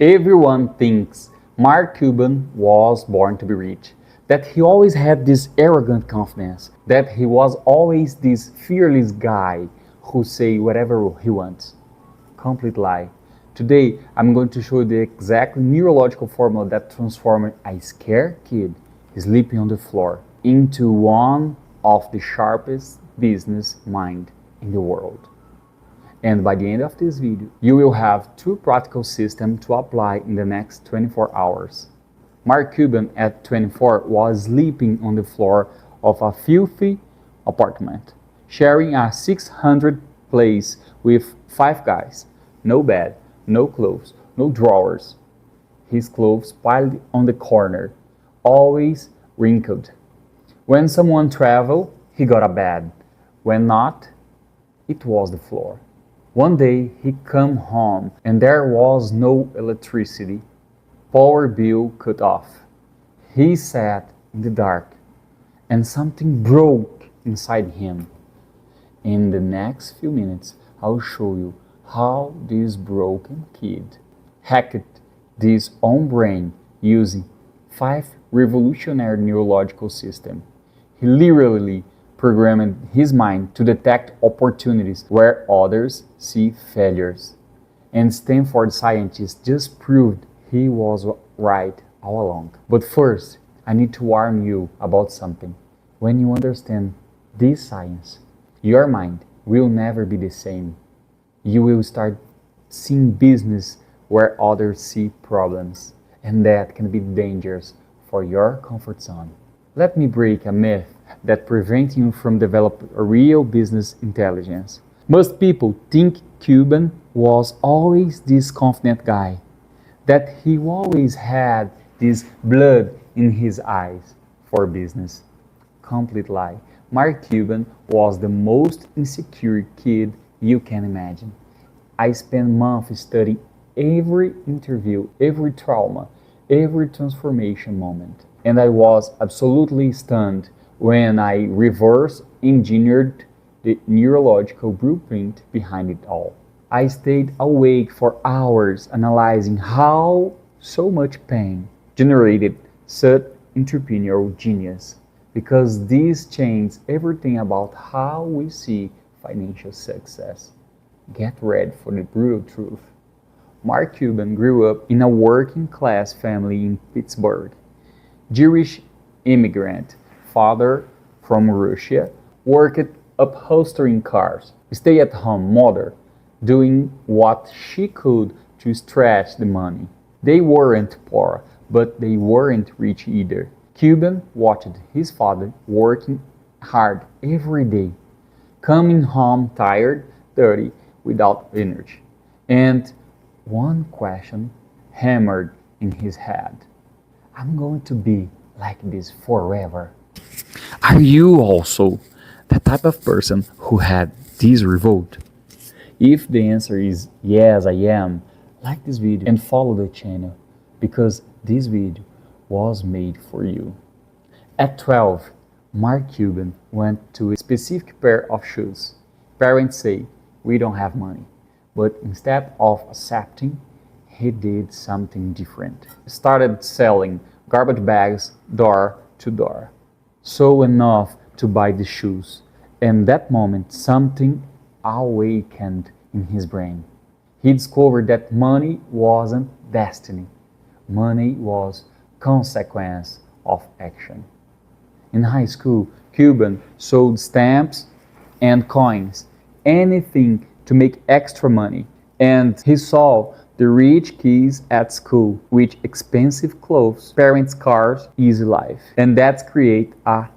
Everyone thinks Mark Cuban was born to be rich, that he always had this arrogant confidence, that he was always this fearless guy who say whatever he wants. Complete lie. Today, I'm going to show you the exact neurological formula that transformed a scared kid sleeping on the floor into one of the sharpest business mind in the world. And by the end of this video, you will have two practical systems to apply in the next 24 hours. Mark Cuban at 24 was sleeping on the floor of a filthy apartment, sharing a 600 place with 5 guys. No bed, no clothes, no drawers. His clothes piled on the corner, always wrinkled. When someone traveled, he got a bed. When not, it was the floor. One day he came home and there was no electricity. Power bill cut off. He sat in the dark and something broke inside him. In the next few minutes, I'll show you how this broken kid hacked his own brain using 5 revolutionary neurological systems. He literally programmed his mind to detect opportunities where others see failures. And Stanford scientists just proved he was right all along. But first, I need to warn you about something. When you understand this science, your mind will never be the same. You will start seeing business where others see problems, and that can be dangerous for your comfort zone. Let me break a myth that prevents you from developing a real business intelligence. Most people think Cuban was always this confident guy, that he always had this blood in his eyes for business. Complete lie. Mark Cuban was the most insecure kid you can imagine. I spent months studying every interview, every trauma, every transformation moment. And I was absolutely stunned when I reverse engineered the neurological blueprint behind it all. I stayed awake for hours analyzing how so much pain generated such entrepreneurial genius, because this changed everything about how we see financial success. Get ready for the brutal truth. Mark Cuban grew up in a working class family in Pittsburgh. Jewish immigrant, father from Russia, worked upholstering cars, stay-at-home mother, doing what she could to stretch the money. They weren't poor, but they weren't rich either. Cuban watched his father working hard every day, coming home tired, dirty, without energy. And one question hammered in his head. I'm going to be like this forever. Are you also the type of person who had this revolt? If the answer is yes, I am, like this video and follow the channel, because this video was made for you. At 12, Mark Cuban went to a specific pair of shoes. Parents say, we don't have money. But instead of accepting, he did something different. He started selling garbage bags door to door. So enough to buy the shoes. And that moment, something awakened in his brain. He discovered that money wasn't destiny. Money was consequence of action. In high school, Cuban sold stamps and coins, anything to make extra money. And he saw the rich kids at school with expensive clothes, parents' cars, easy life. And that created a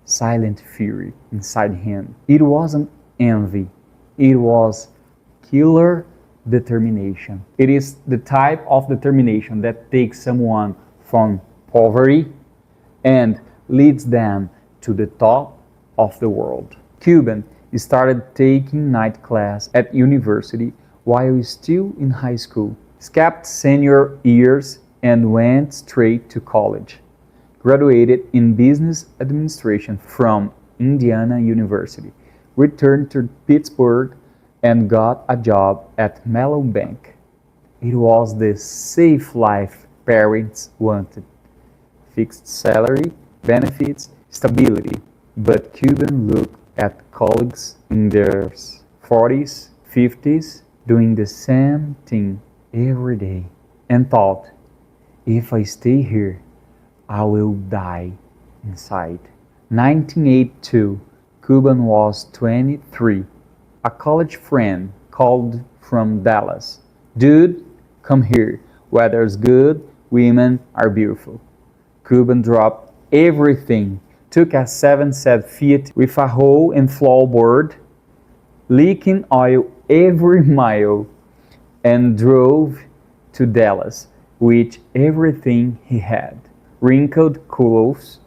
silent fury inside him. It wasn't envy, it was killer determination. It is the type of determination that takes someone from poverty and leads them to the top of the world. Cuban started taking night class at university while still in high school, skipped senior years and went straight to college. Graduated in business administration from Indiana University, returned to Pittsburgh and got a job at Mellon Bank. It was the safe life parents wanted: fixed salary, benefits, stability. But Cuban looked at colleagues in their 40s, 50s doing the same thing every day and thought, if I stay here, I will die inside. 1982, Cuban was 23. A college friend called from Dallas. Dude, come here. Weather's good, women are beautiful. Cuban dropped everything, took a 7-seat Fiat with a hole and floorboard, leaking oil every mile, and drove to Dallas with everything he had: wrinkled clothes,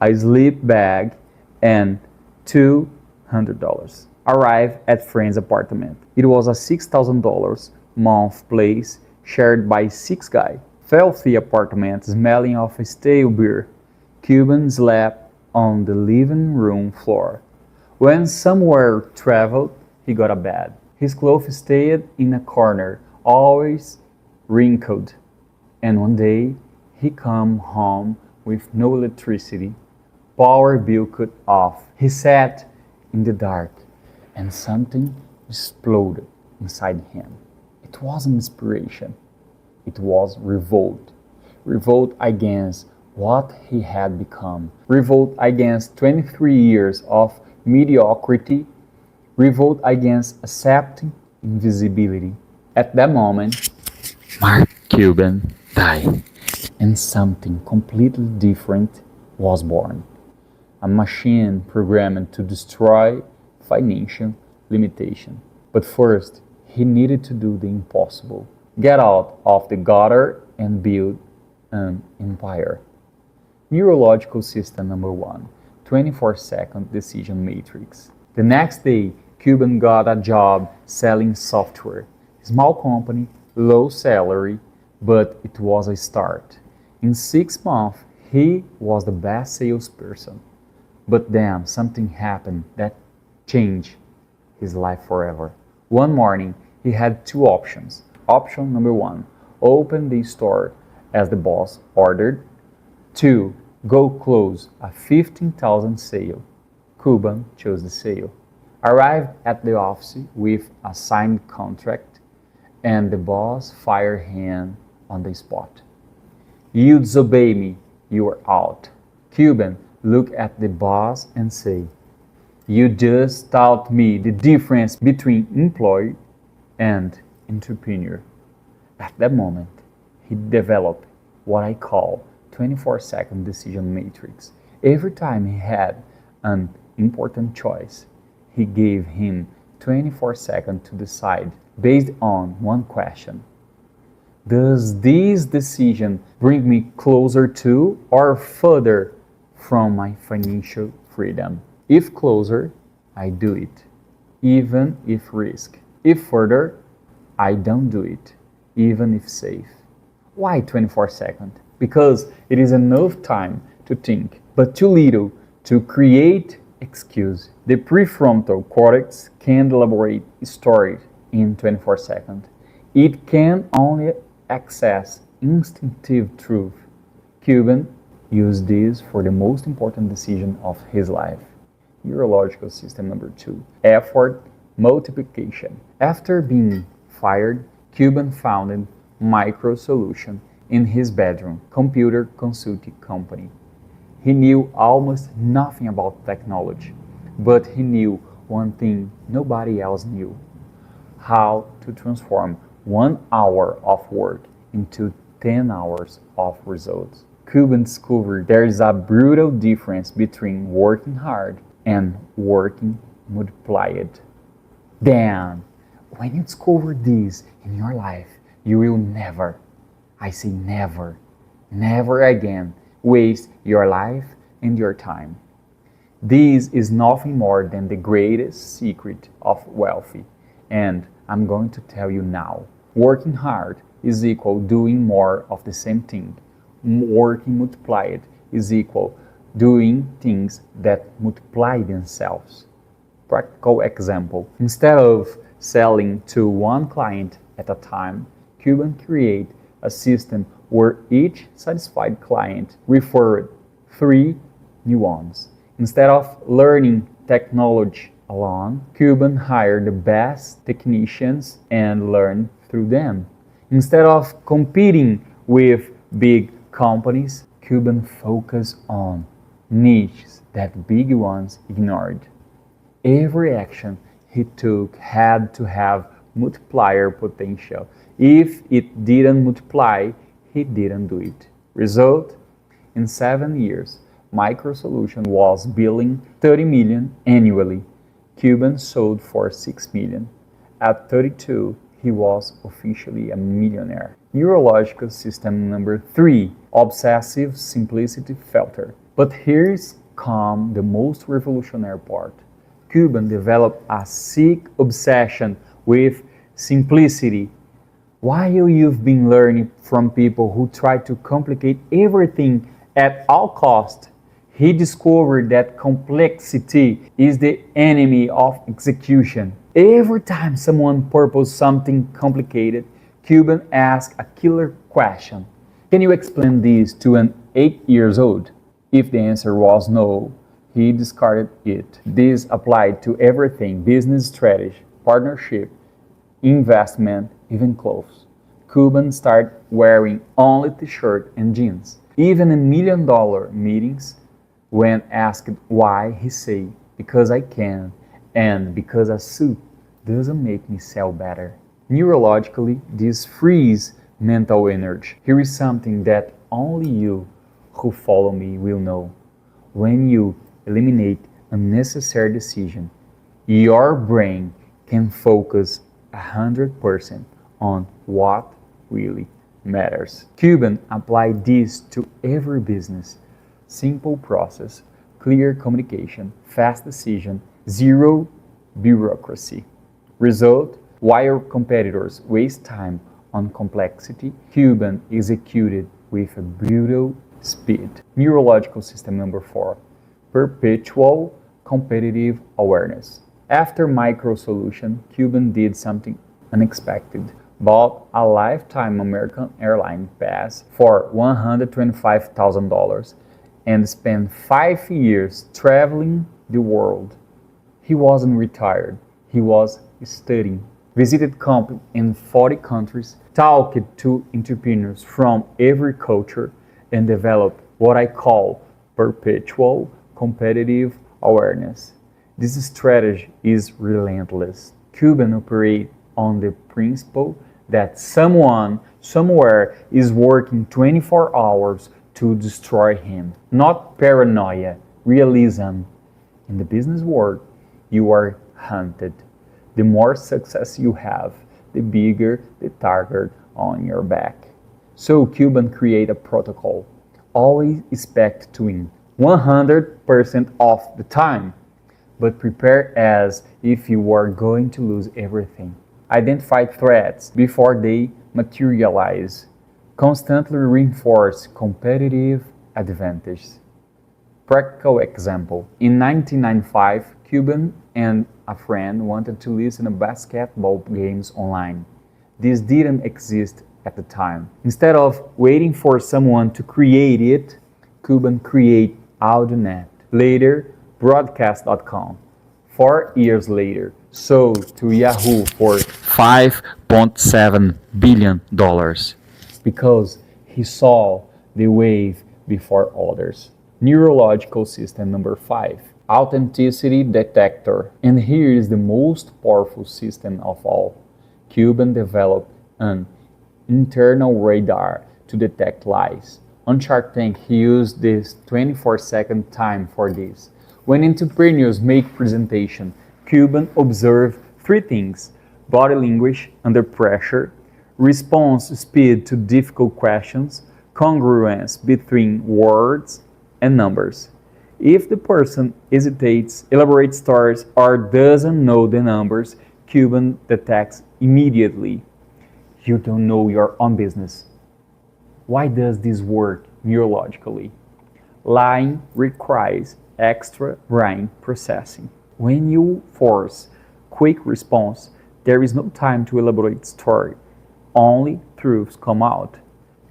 a sleep bag, and $200. Arrived at friend's apartment. It was a $6,000 month place shared by 6 guys. Filthy apartment smelling of stale beer. Cuban slept on the living room floor. When somewhere traveled, he got a bed. His clothes stayed in a corner, always wrinkled. And one day, he come home with no electricity, power bill cut off. He sat in the dark, and something exploded inside him. It wasn't inspiration. It was revolt. Revolt against what he had become. Revolt against 23 years of mediocrity. Revolt against accepting invisibility. At that moment, Mark Cuban died, and something completely different was born. A machine programmed to destroy financial limitation. But first, he needed to do the impossible: get out of the gutter and build an empire. Neurological system number 1, 24-second decision matrix. The next day, Cuban got a job selling software. Small company, low salary, but it was a start. In 6 months, he was the best salesperson. But then something happened that changed his life forever. One morning, he had 2 options. Option number 1, open the store as the boss ordered. 2, go close a 15,000 sale. Cuban chose the sale. Arrived at the office with a signed contract, and the boss fired him on the spot. You disobey me, you are out. Cuban looked at the boss and said, you just taught me the difference between employee and entrepreneur. At that moment, he developed what I call 24-second decision matrix. Every time he had an important choice, he gave him 24 seconds to decide based on one question. Does this decision bring me closer to or further from my financial freedom? If closer, I do it, even if risk. If further, I don't do it, even if safe. Why 24 seconds? Because it is enough time to think, but too little to create excuse. The prefrontal cortex can elaborate stories in 24 seconds. It can only access instinctive truth. Cuban used this for the most important decision of his life. Neurological system number 2, effort multiplication. After being fired, Cuban founded Micro Solution in his bedroom, computer consulting company. He knew almost nothing about technology, but he knew one thing nobody else knew: how to transform 1 hour of work into 10 hours of results. Cuban discovered there is a brutal difference between working hard and working multiplied. Then, when you discover this in your life, you will never, I say never, never again waste your life and your time. This is nothing more than the greatest secret of wealth, and I'm going to tell you now. Working hard is equal doing more of the same thing. Working multiplied is equal doing things that multiply themselves. Practical example: instead of selling to one client at a time, Cuban created a system where each satisfied client referred 3 new ones. Instead of learning technology alone, Cuban hired the best technicians and learned through them. Instead of competing with big companies, Cuban focused on niches that big ones ignored. Every action he took had to have multiplier potential. If it didn't multiply, he didn't do it. Result? In 7 years, Micro Solution was billing 30 million annually. Cuban sold for 6 million. At 32, he was officially a millionaire. Neurological system number 3, obsessive simplicity filter. But here's come the most revolutionary part. Cuban developed a sick obsession with simplicity. While you've been learning from people who try to complicate everything at all cost, he discovered that complexity is the enemy of execution. Every time someone proposed something complicated, Cuban asked a killer question. Can you explain this to an 8 years old? If the answer was no, he discarded it. This applied to everything: business strategy, partnership, investment, even clothes. Cuban started wearing only t-shirt and jeans. Even in $1 million meetings, when asked why, he said, because I can, and because a suit doesn't make me sell better. Neurologically, this frees mental energy. Here is something that only you who follow me will know. When you eliminate unnecessary decision, your brain can focus 100% on what really matters. Cuban applied this to every business. Simple process, clear communication, fast decision, zero bureaucracy. Result: while competitors waste time on complexity, Cuban executed with a brutal speed. Neurological system number 4, perpetual competitive awareness. After Micro Solution, Cuban did something unexpected. Bought a lifetime American airline pass for $125,000 and spent 5 years traveling the world. He wasn't retired, he was studying. Visited companies in 40 countries, talked to entrepreneurs from every culture, and developed what I call perpetual competitive awareness. This strategy is relentless. Cuban operates on the principle that someone somewhere is working 24 hours to destroy him. Not paranoia, realism. In the business world, you are hunted. The more success you have, the bigger the target on your back. So Cuban created a protocol. Always expect to win 100% of the time, but prepare as if you are going to lose everything. Identify threats before they materialize. Constantly reinforce competitive advantages. Practical example. In 1995, Cuban and a friend wanted to listen to basketball games online. This didn't exist at the time. Instead of waiting for someone to create it, Cuban created AudioNet. Later, broadcast.com. 4 years later, sold to Yahoo for $5.7 billion because he saw the wave before others. Neurological system number 5, authenticity detector. And here is the most powerful system of all. Cuban developed an internal radar to detect lies. On Shark Tank, he used this 24-second time for this. When entrepreneurs make presentation, Cuban observed 3 things: body language under pressure, response speed to difficult questions, congruence between words and numbers. If the person hesitates, elaborates stories, or doesn't know the numbers, Cuban detects immediately. You don't know your own business. Why does this work neurologically? Lying requires extra brain processing. When you force quick response, there is no time to elaborate story. Only truths come out.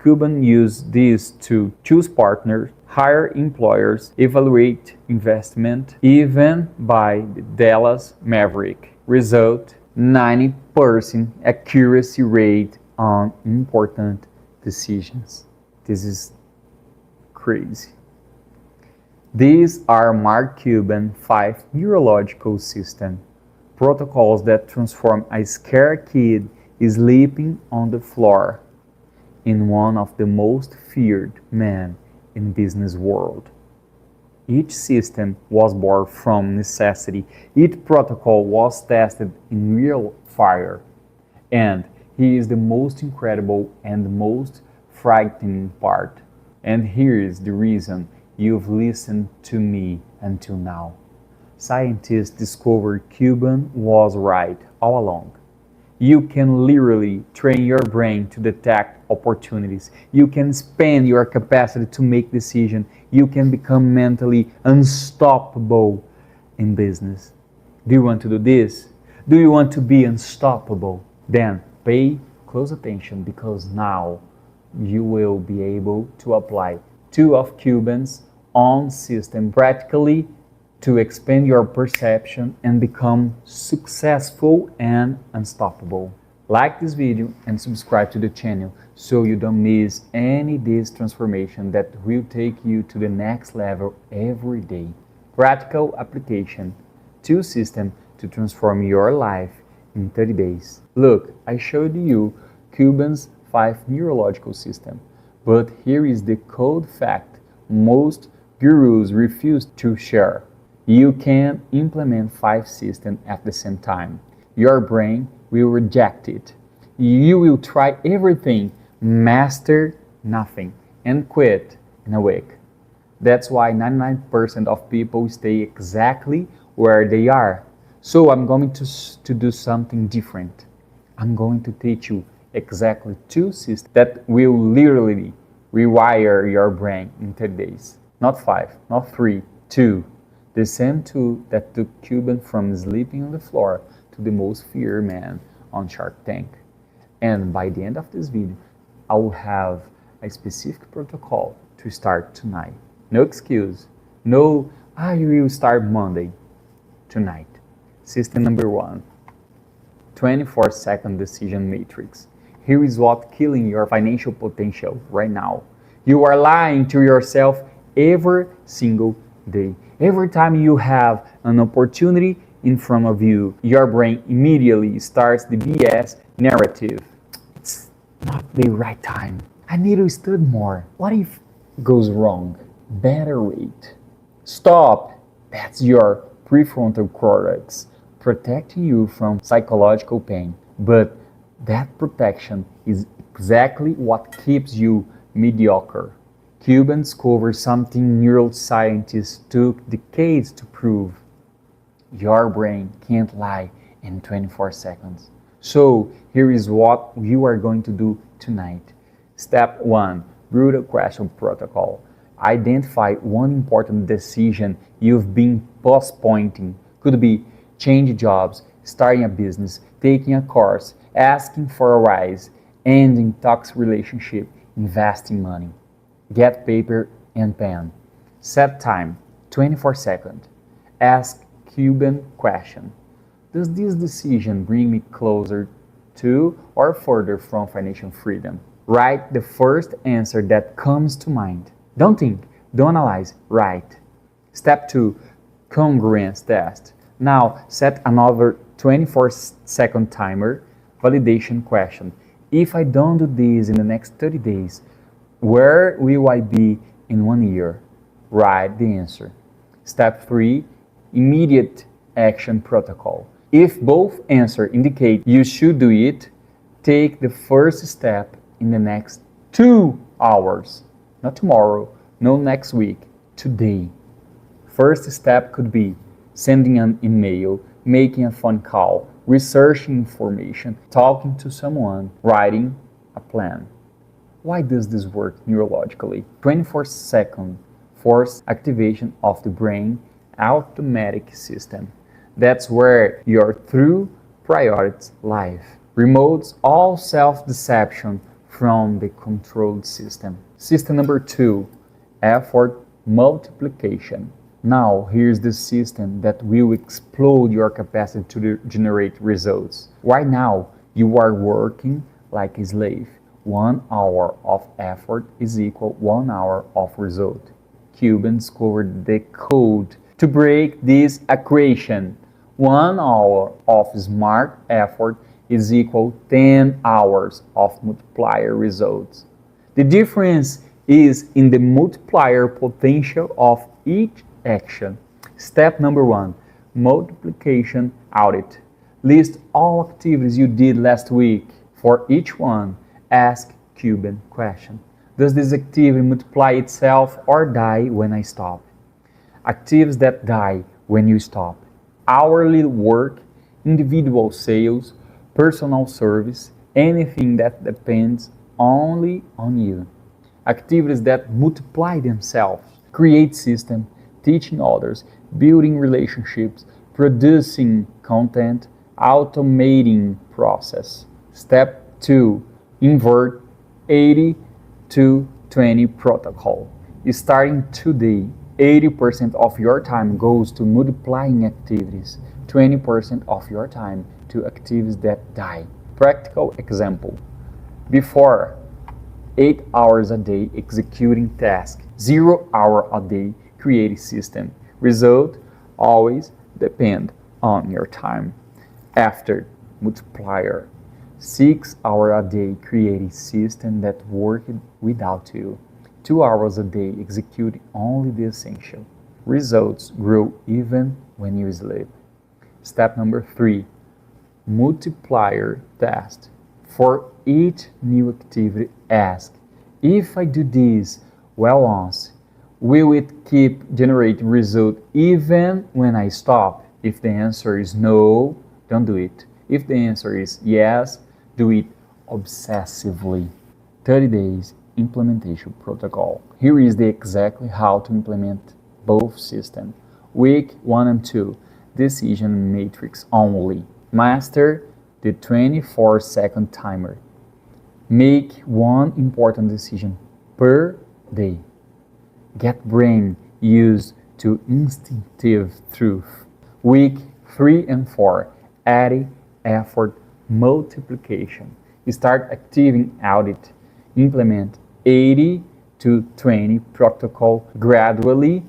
Cuban used this to choose partners, hire employers, evaluate investment, even by the Dallas Maverick. Result, 90% accuracy rate on important decisions. This is crazy. These are Mark Cuban's 5 neurological system protocols that transform a scared kid sleeping on the floor in one of the most feared men in business world. Each system was born from necessity. Each protocol was tested in real fire. And here is the most incredible and the most frightening part. And here is the reason you've listened to me until now. Scientists discovered Cuban was right all along. You can literally train your brain to detect opportunities. You can expand your capacity to make decisions. You can become mentally unstoppable in business. Do you want to do this? Do you want to be unstoppable? Then pay close attention, because now you will be able to apply 2 of Cuban's own system practically to expand your perception and become successful and unstoppable. Like this video and subscribe to the channel so you don't miss any of this transformation that will take you to the next level every day. Practical application, 2 systems to transform your life in 30 days. Look, I showed you Cuban's 5 neurological system, but here is the cold fact most gurus refuse to share. You can implement 5 systems at the same time. Your brain will reject it. You will try everything, master nothing, and quit in a week. That's why 99% of people stay exactly where they are. So I'm going to do something different. I'm going to teach you exactly 2 systems that will literally rewire your brain in 30 days. Not 5, not 3, 2. The same 2 that took Cuban from sleeping on the floor to the most feared man on Shark Tank. And by the end of this video, I will have a specific protocol to start tonight. No excuse. No, you will start Monday. Tonight. System number 1. 24-second decision matrix. Here is what killing your financial potential right now. You are lying to yourself every single day. Every time you have an opportunity in front of you, your brain immediately starts the BS narrative. It's not the right time. I need to study more. What if it goes wrong? Better wait. Stop. That's your prefrontal cortex protecting you from psychological pain. But that protection is exactly what keeps you mediocre. Cuban discovered something neuroscientists took decades to prove. Your brain can't lie in 24 seconds. So here is what you are going to do tonight. Step 1. Brutal question protocol. Identify one important decision you've been postponing. Could be change jobs, starting a business, taking a course, asking for a rise, ending toxic relationship, investing money. Get paper and pen. Set time, 24 seconds. Ask Cuban question. Does this decision bring me closer to or further from financial freedom? Write the first answer that comes to mind. Don't think, don't analyze, write. Step 2, congruence test. Now set another 24-second timer, validation question. If I don't do this in the next 30 days, where will I be in 1 year? Write the answer. Step 3, immediate action protocol. If both answers indicate you should do it, take the first step in the next 2 hours. Not tomorrow, no next week, today. First step could be sending an email, making a phone call, researching information, talking to someone, writing a plan. Why does this work neurologically? 24-second force activation of the brain automatic system. That's where your true priorities lie. Removes all self-deception from the controlled system. System number 2, effort multiplication. Now, here's the system that will explode your capacity to generate results. Right now, you are working like a slave. 1 hour of effort is equal 1 hour of result. Cuban discovered the code to break this equation. 1 hour of smart effort is equal 10 hours of multiplier results. The difference is in the multiplier potential of each action. Step number 1, multiplication audit. List all activities you did last week. For each one, ask Cuban question. Does this activity multiply itself or die when I stop? Activities that die when you stop. Hourly work, individual sales, personal service, anything that depends only on you. Activities that multiply themselves. Create system, teaching others, building relationships, producing content, automating process. Step 2, invert 80 to 20 protocol. Starting today, 80% of your time goes to multiplying activities, 20% of your time to activities that die. Practical example. Before, 8 hours a day executing tasks, 0 hour a day creating system. Result always depend on your time. After, multiplier, 6 hours a day creating system that worked without you. 2 hours a day executing only the essential. Results grow even when you sleep. Step number 3, multiplier test. For each new activity, ask, if I do this well once, will it keep generating result even when I stop? If the answer is no, don't do it. If the answer is yes, do it obsessively. 30 days implementation protocol. Here is the exactly how to implement both systems. Week 1 and 2, decision matrix only. Master the 24-second timer. Make one important decision per day. Get brain used to instinctive truth. Week 3 and 4, adding effort multiplication. Start activating audit. Implement 80 to 20 protocol gradually.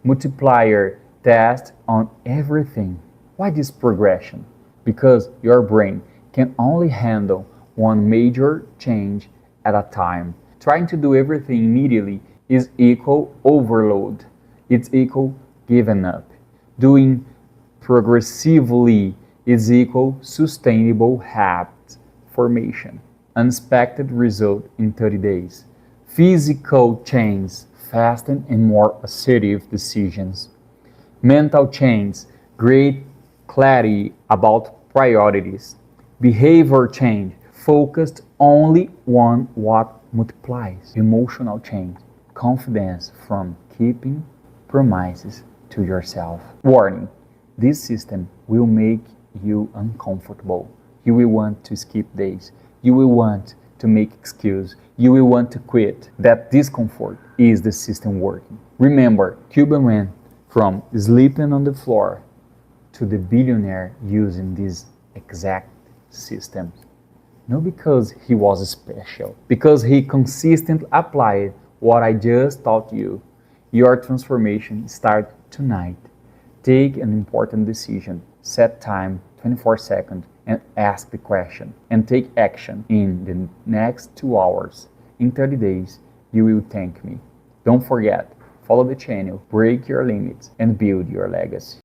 Multiplier test on everything. Why this progression? Because your brain can only handle one major change at a time. Trying to do everything immediately is equal overload. It's equal giving up. Doing progressively is equal sustainable habit formation. Unexpected result in 30 days. Physical change, faster and more assertive decisions. Mental change, great clarity about priorities. Behavior change, focused only on what multiplies. Emotional change, confidence from keeping promises to yourself. Warning, this system will make you uncomfortable. You will want to skip days. You will want to make excuses. You will want to quit. That discomfort is the system working. Remember, Cuban went from sleeping on the floor to the billionaire using this exact system. Not because he was special, because he consistently applied what I just taught you. Your transformation starts tonight. Take an important decision, set time 24 seconds, and ask the question, and take action in the next 2 hours. In 30 days, you will thank me. Don't forget, follow the channel, break your limits, and build your legacy.